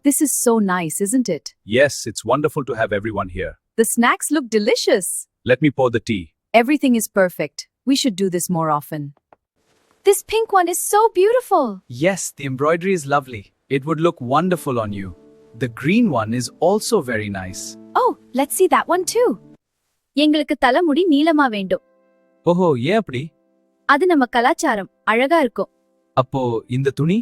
This is so nice, isn't it? Yes, it's wonderful to have everyone here. The snacks look delicious. Let me pour the tea. Everything is perfect. We should do this more often. This pink one is so beautiful. Yes, the embroidery is lovely. It would look wonderful on you. The green one is also very nice. Oh, let's see that one too. எங்களுக்கு தலைமுடி நீளமா வேண்டும். ஓஹோ, ஏன் அப்படி? அது நம்ம கலாச்சாரம். அழகா இருக்கும். அப்போ இந்த துணி?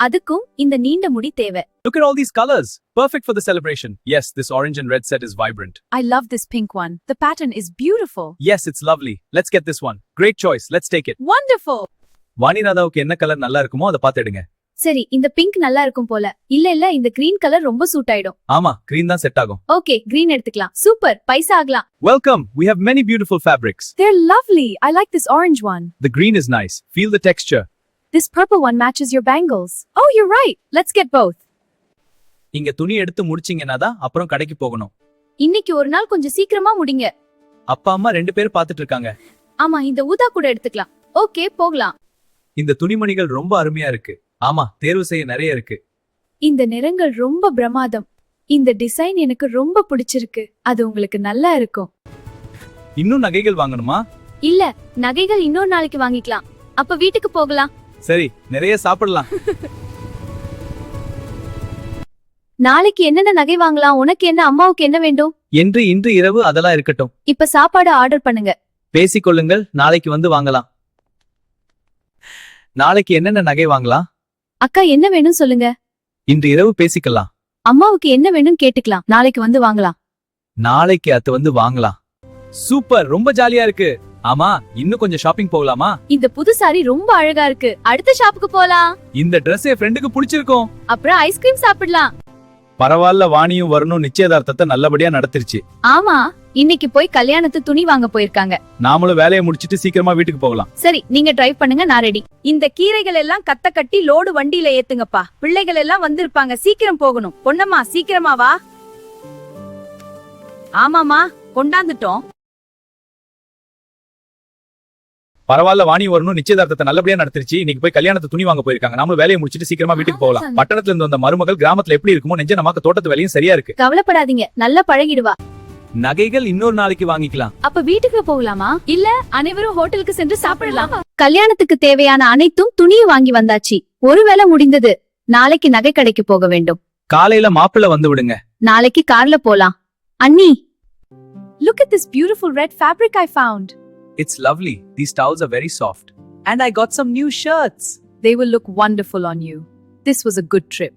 அதுக்கும் இந்த நீண்ட முடி தேவை. Look at all these colors. Perfect for the celebration. Yes, this orange and red set is vibrant. I love this pink one. The pattern is beautiful. Yes, it's lovely. Let's get this one. Great choice. Let's take it. Wonderful. வாணிராதாவுக்கு என்ன colour நல்லா இருக்குமோ அதை பார்த்து எடுங்க. சரி, இந்த pink நல்லா இருக்கும் போல. இல்ல இந்த green கலர் ரொம்ப சூட் ஆயிடும். ஆமா, green தான் செட் ஆகும். Okay, green எடுத்துக்கலாம். சூப்பர், பைசா ஆகலாம். Welcome. We have many beautiful fabrics. They're lovely. I like this orange one. The green is nice. Feel the texture. This purple one matches your bangles. Oh, you're right. Let's get both. இங்க துணி எடுத்து முடிச்சீங்கன்னா தான் அப்புறம் கடைக்கு போகணும். இன்னைக்கு ஒரு நாள் கொஞ்சம் சீக்கிரமா முடிங்க. அப்பா அம்மா 2 பேர் பார்த்துட்டு இருக்காங்க. ஆமா, இந்த ஊதா கூட எடுத்துக்கலாம். ஓகே, போகலாம். இந்த துணிமணிகள் ரொம்ப அருமையா இருக்கு. ஆமா, தேர்வு செய்ய நிறைய இருக்கு. இந்த நிறங்கள் ரொம்ப பிரமாதம். இந்த டிசைன் எனக்கு ரொம்ப பிடிச்சிருக்கு. அது உங்களுக்கு நல்லா இருக்கும். இன்னும் நகைகள் வாங்கணுமா? இல்ல, நகைகள் இன்னொரு நாளைக்கு வாங்கிக்கலாம். அப்ப வீட்டுக்கு போகலாம். சரி, நிறைய சாப்பிடலாம். நாளைக்கு என்னென்ன நகை வாங்கலாம்? உனக்கு என்ன, அம்மாவுக்கு என்ன வேண்டும்? இன்று இரவு அதெல்லாம் இருக்கட்டும். இப்ப சாப்பாடு ஆர்டர் பண்ணுங்க. பேசிக்கொள்ளுங்கள், நாளைக்கு வந்து வாங்கலாம். நாளைக்கு என்னென்ன நகை வாங்கலாம்? அக்கா என்ன வேணும் சொல்லுங்க. இன்று இரவு பேசிக்கலாம். அம்மாவுக்கு என்ன வேணும் கேட்டுக்கலாம். நாளைக்கு வந்து வாங்கலாம். நாளைக்கு அது வந்து வாங்கலாம். சூப்பர், ரொம்ப ஜாலியா இருக்கு. ஆமா, இன்னும் கொஞ்சம் ஷாப்பிங் போகலாமா? இந்த புது சாரி ரொம்ப அழகா இருக்கு. அடுத்த ஷாப்புக்கு போலாம். இந்த Dress என் ஃப்ரெண்டுக்கு பிடிச்சிருக்கும். அப்புறம் ஐஸ்கிரீம் சாப்பிடலாம். பரவாயில்ல, வாணியும் வரணும் நிச்சயதார்த்தத்தை நல்லபடியா நடத்திருச்சு. ஆமா, இன்னைக்கு போய் கல்யாணத்து துணி வாங்க போயிருக்காங்க. நாமளும் வேலையை முடிச்சிட்டு சீக்கிரமா வீட்டுக்கு போகலாம். சரி, நீங்க டிரைவ் பண்ணுங்க, நான் ரெடி. இந்த கீரைகள் எல்லாம் கத்த கட்டி லோடு வண்டியில ஏத்துங்கப்பா. பிள்ளைகள் எல்லாம் வந்திருப்பாங்க, சீக்கிரம் போகணும். பொன்னம்மா, சீக்கிரமா வா. ஆமாமா, கொண்டாந்துட்டோம். பரவாயில்ல, வாணி வரணும் நிச்சயதார்த்தத்தை நல்லபடியா நடத்திருச்சு. இன்னைக்கு போய் கல்யாணத்தை துணி வாங்க போயிருக்காங்க. நாமளும் வேலையை முடிச்சிட்டு சீக்கிரமா வீட்டுக்கு போகலாம். பட்டணத்துல இருந்து வந்த மருமகள் கிராமத்துல எப்படி இருக்குமோ நெஞ்ச நமக்கு தோட்டத்து வேலையும் சரியா இருக்கு. கவலைப்படாதீங்க, நல்லா பழகிடுவா. நகைகள் இன்னொரு நாளைக்கு வாங்கிக்கலாம். அப்ப வீட்டுக்கு போகலாமா? இல்ல அனைவரும் ஹோட்டலுக்கு சென்று சாப்பிடலாம். கல்யாணத்துக்கு தேவையான அனைத்தும் துணியும் வாங்கி வந்தாச்சு. ஒருவேளை முடிந்தது. நாளைக்கு நகை கடைக்கு போக வேண்டும். காலையில மாப்பிள்ளை வந்து விடுங்க. நாளைக்கு கார்ல போலாம். அண்ணி, look at this beautiful red fabric I found. It's lovely. These towels are very soft. And I got some new shirts. They will look wonderful on you. This was a good trip.